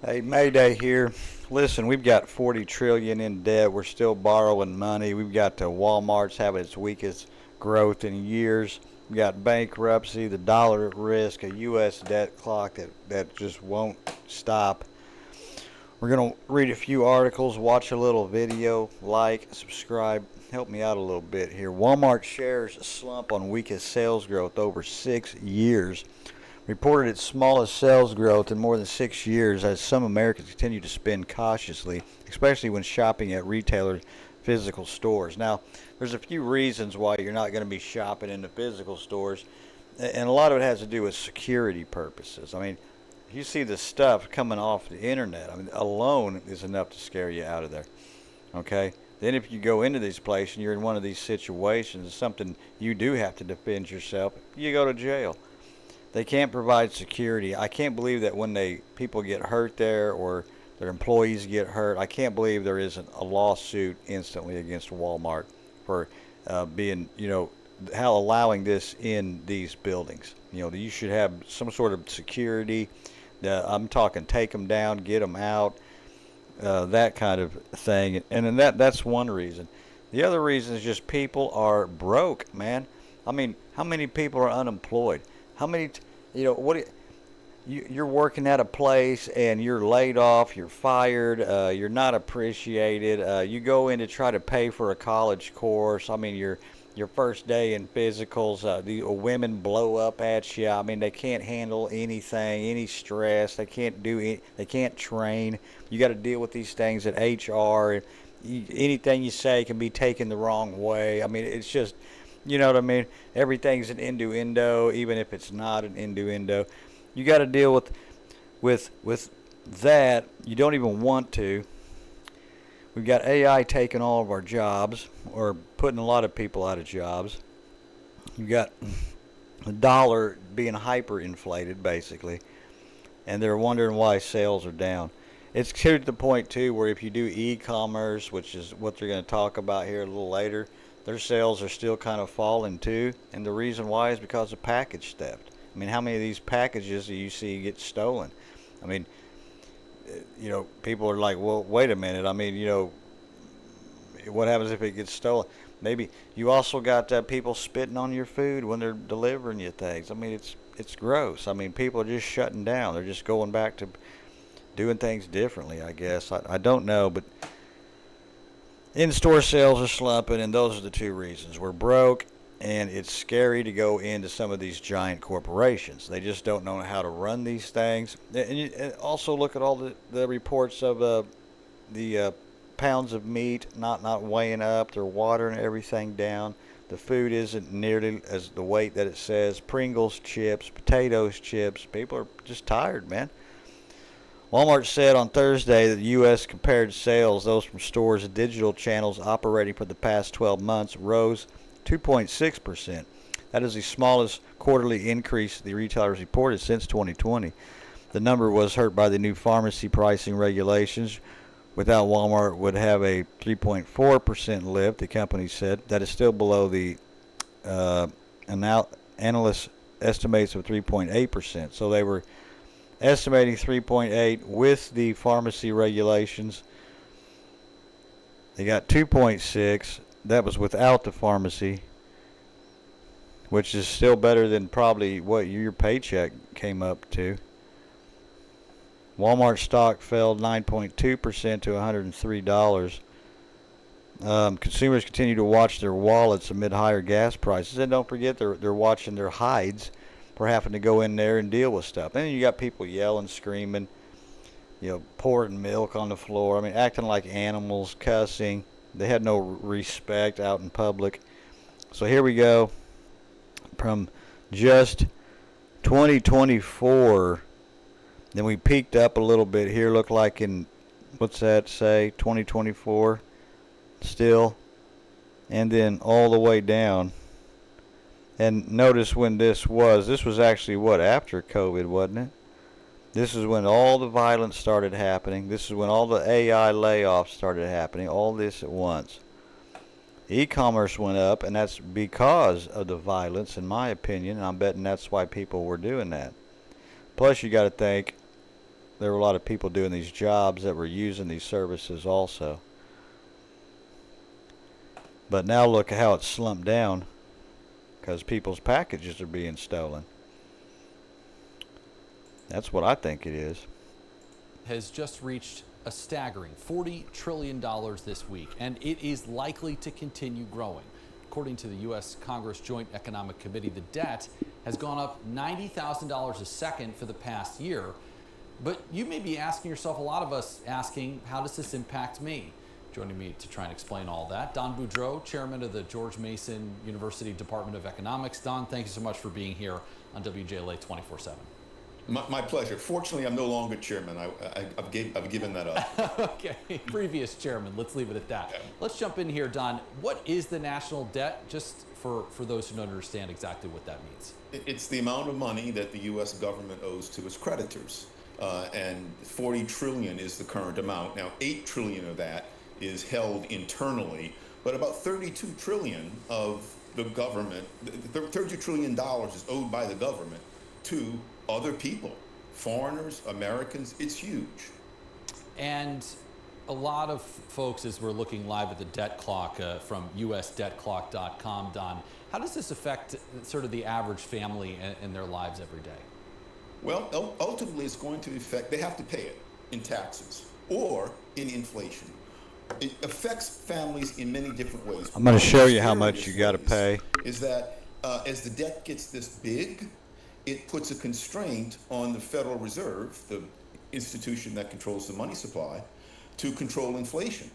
Hey, Mayday here. Listen, we've got 40 trillion in debt. We're still borrowing money. We've got Walmart's having its weakest growth in years. We got bankruptcy, the dollar at risk, a U.S. debt clock that just won't stop. We're going to read a few articles, watch a little video, like, subscribe, help me out a little bit here. Walmart shares slump on weakest sales growth over 6 years. Reported its smallest sales growth in more than 6 years as some Americans continue to spend cautiously, especially when shopping at retailers' physical stores. Now, there's a few reasons why you're not going to be shopping in the physical stores, and a lot of it has to do with security purposes. I mean, you see the stuff coming off the internet. I mean, alone is enough to scare you out of there. Okay? Then if you go into these places and you're in one of these situations, something you do have to defend yourself, you go to jail. They can't provide security. I can't believe that when people get hurt there or their employees get hurt, I can't believe there isn't a lawsuit instantly against Walmart for being, how allowing this in these buildings. You should have some sort of security. I'm talking take them down, get them out, that kind of thing. And then that's one reason. The other reason is just people are broke, man. I mean, how many people are unemployed? How many, what you're working at a place and you're laid off, you're fired, you're not appreciated. You go in to try to pay for a college course. I mean, your first day in physicals, the women blow up at you. I mean, they can't handle anything, any stress. They can't train. You got to deal with these things at HR. Anything you say can be taken the wrong way. I mean, it's just, you know what I mean? Everything's an innuendo, even if it's not an innuendo. You got to deal with that. You don't even want to. We've got AI taking all of our jobs, or putting a lot of people out of jobs. You've got the dollar being hyperinflated, basically, and they're wondering why sales are down. It's to the point, too, where if you do e-commerce, which is what they're going to talk about here a little later, their sales are still kind of falling, too. And the reason why is because of package theft. I mean, how many of these packages do you see get stolen? I mean, people are like, well, wait a minute. I mean, what happens if it gets stolen? Maybe you also got people spitting on your food when they're delivering you things. I mean, it's gross. I mean, people are just shutting down. They're just going back to doing things differently, I guess. I don't know, but in-store sales are slumping, and those are the two reasons. We're broke, and it's scary to go into some of these giant corporations. They just don't know how to run these things. And also look at all the reports of the pounds of meat not weighing up. They're watering everything down. The food isn't nearly as the weight that it says. Pringles chips, potatoes chips. People are just tired, man. Walmart said on Thursday that the U.S. compared sales, those from stores and digital channels operating for the past 12 months, rose 2.6%. That is the smallest quarterly increase the retailers reported since 2020. The number was hurt by the new pharmacy pricing regulations. Without Walmart, would have a 3.4% lift, the company said. That is still below the analyst estimates of 3.8%. So they were estimating 3.8 with the pharmacy regulations. They got 2.6. That was without the pharmacy, which is still better than probably what your paycheck came up to. Walmart stock fell 9.2% to $103. Consumers continue to watch their wallets amid higher gas prices, and don't forget they're watching their hides for having to go in there and deal with stuff. And then you got people yelling, screaming, pouring milk on the floor. I mean, acting like animals, cussing. They had no respect out in public. So here we go. From just 2024, then we peaked up a little bit here. Look like in, what's that say, 2024 still. And then all the way down. And notice when this was actually what, after COVID, wasn't it? This is when all the violence started happening. This is when all the AI layoffs started happening, all this at once. E-commerce went up, and that's because of the violence, in my opinion, and I'm betting that's why people were doing that. Plus, you got to think, there were a lot of people doing these jobs that were using these services also. But now look at how it's slumped down because people's packages are being stolen. That's what I think it is. Has just reached a staggering $40 trillion this week, and it is likely to continue growing. According to the U.S. Congress Joint Economic Committee, the debt has gone up $90,000 a second for the past year. But you may be asking yourself, a lot of us asking, how does this impact me? Joining me to try and explain all that, Don Boudreaux, chairman of the George Mason University Department of Economics. Don, thank you so much for being here on WJLA 24/7. My pleasure. Fortunately, I'm no longer chairman. I've given that up. Okay, previous chairman, let's leave it at that. Yeah. Let's jump in here, Don. What is the national debt, just for those who don't understand exactly what that means? It's the amount of money that the U.S. government owes to its creditors. And 40 trillion is the current amount. Now, 8 trillion of that is held internally, but about 32 trillion of the government, $32 trillion is owed by the government to other people, foreigners, Americans. It's huge. And a lot of folks, as we're looking live at the debt clock from usdebtclock.com, Don, how does this affect sort of the average family in their lives every day? Well, ultimately, it's going to affect, they have to pay it in taxes or in inflation. It affects families in many different ways. I'm going to show you how much you got to pay. Is that as the debt gets this big, it puts a constraint on the Federal Reserve, the institution that controls the money supply, to control inflation.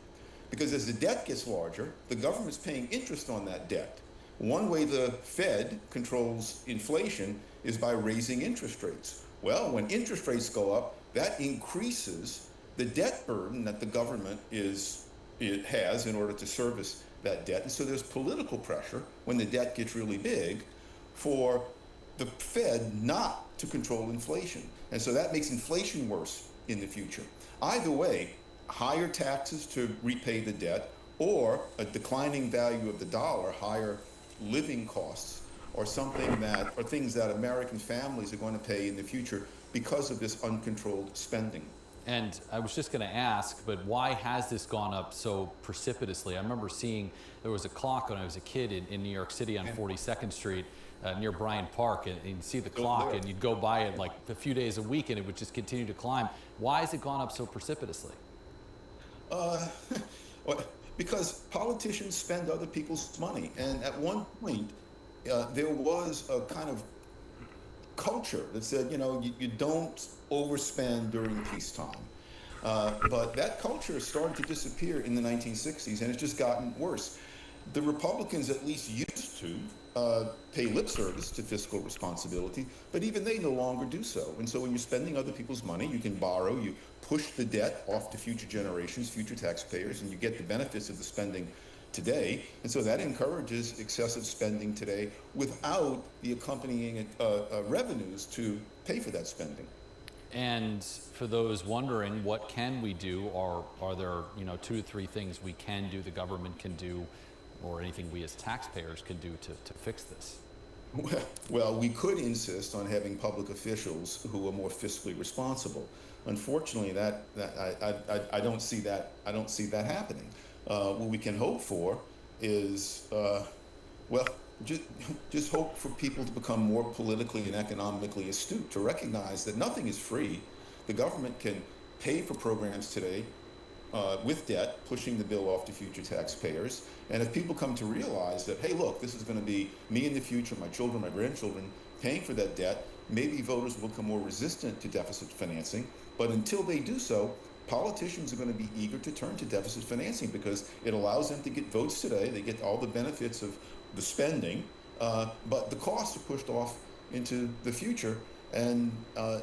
Because as the debt gets larger, the government's paying interest on that debt. One way the Fed controls inflation is by raising interest rates. Well, when interest rates go up, that increases the debt burden that the government has in order to service that debt. And so there's political pressure when the debt gets really big for the Fed not to control inflation. And so that makes inflation worse in the future. Either way, higher taxes to repay the debt or a declining value of the dollar, higher living costs, or things that American families are going to pay in the future because of this uncontrolled spending. And I was just going to ask, but why has this gone up so precipitously? I remember seeing there was a clock when I was a kid in New York City on 42nd Street near Bryant Park, and you'd see the clock and you'd go by it like a few days a week and it would just continue to climb. Why has it gone up so precipitously? Because politicians spend other people's money. And at one point, there was a kind of culture that said, you don't overspend during peacetime. But that culture started to disappear in the 1960s, and it's just gotten worse. The Republicans at least used to pay lip service to fiscal responsibility, but even they no longer do so. And so when you're spending other people's money, you can borrow, you push the debt off to future generations, future taxpayers, and you get the benefits of the spending today. And so that encourages excessive spending today without the accompanying revenues to pay for that spending. And for those wondering, what can we do? Or are there 2 to 3 things we can do, the government can do, or anything we as taxpayers can do to fix this? Well, we could insist on having public officials who are more fiscally responsible. Unfortunately, I don't see that. I don't see that happening. What we can hope for is, just hope for people to become more politically and economically astute, to recognize that nothing is free. The government can pay for programs today with debt, pushing the bill off to future taxpayers. And if people come to realize that, hey, look, this is going to be me in the future, my children, my grandchildren, paying for that debt, maybe voters will become more resistant to deficit financing. But until they do so, politicians are going to be eager to turn to deficit financing because it allows them to get votes today. They get all the benefits of the spending, but the costs are pushed off into the future, and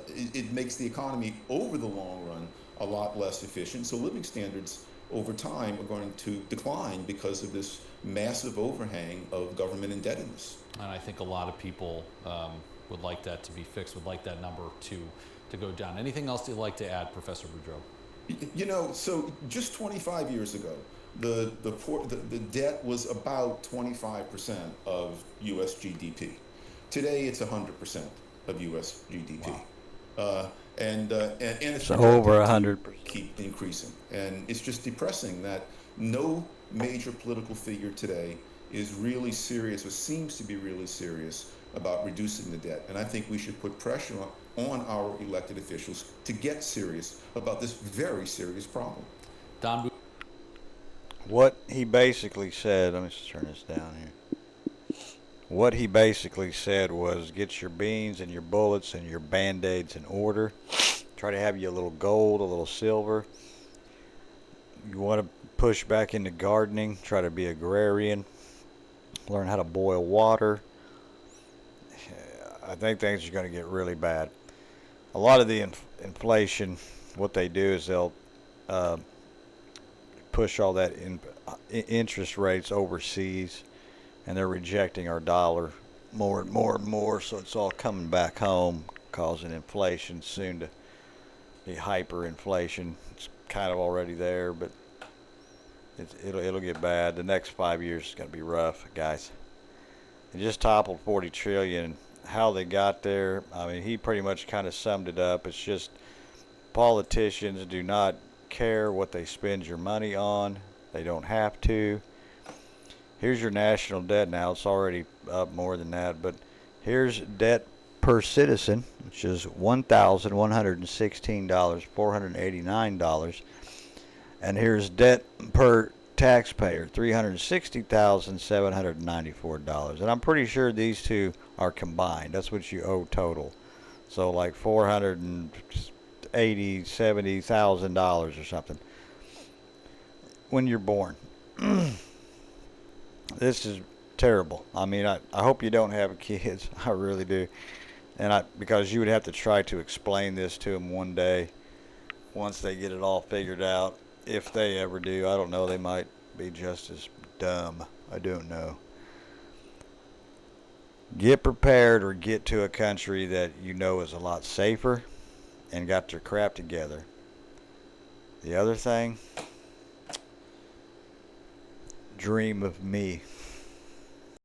it makes the economy over the long run a lot less efficient. So living standards over time are going to decline because of this massive overhang of government indebtedness. And I think a lot of people would like that to be fixed, would like that number to go down. Anything else you'd like to add, Professor Boudreaux? So just 25 years ago, the debt was about 25% of U.S. GDP. Today, it's 100% of U.S. GDP. Wow. and it's It's over projected 100%. to keep increasing. And it's just depressing that no major political figure today is really serious or seems to be really serious about reducing the debt. And I think we should put pressure on our elected officials to get serious about this very serious problem. Don, What he basically said, let me just turn this down here. What he basically said was get your beans and your bullets and your band-aids in order. Try to have you a little gold, a little silver. You want to push back into gardening, try to be agrarian, learn how to boil water. I think things are going to get really bad. A lot of the inflation, what they do is they'll uh, push all that interest rates overseas, and they're rejecting our dollar more and more and more. So it's all coming back home, causing inflation soon to be hyperinflation. It's kind of already there, but it'll get bad. The next 5 years is going to be rough, guys. It just toppled 40 trillion. How they got there, I mean, he pretty much kind of summed it up. It's just politicians do not care what they spend your money on. They don't have to. Here's your national debt now. It's already up more than that, but here's debt per citizen, which is $1,116, $489. And here's debt per taxpayer, $360,794. And I'm pretty sure these two are combined. That's what you owe total. So like $470,000 or something when you're born. This is terrible. I mean, I hope you don't have kids. I really do. And because you would have to try to explain this to them one day once they get it all figured out. If they ever do, I don't know. They might be just as dumb. I don't know. Get prepared or get to a country that you know is a lot safer and got their crap together. The other thing, dream of me.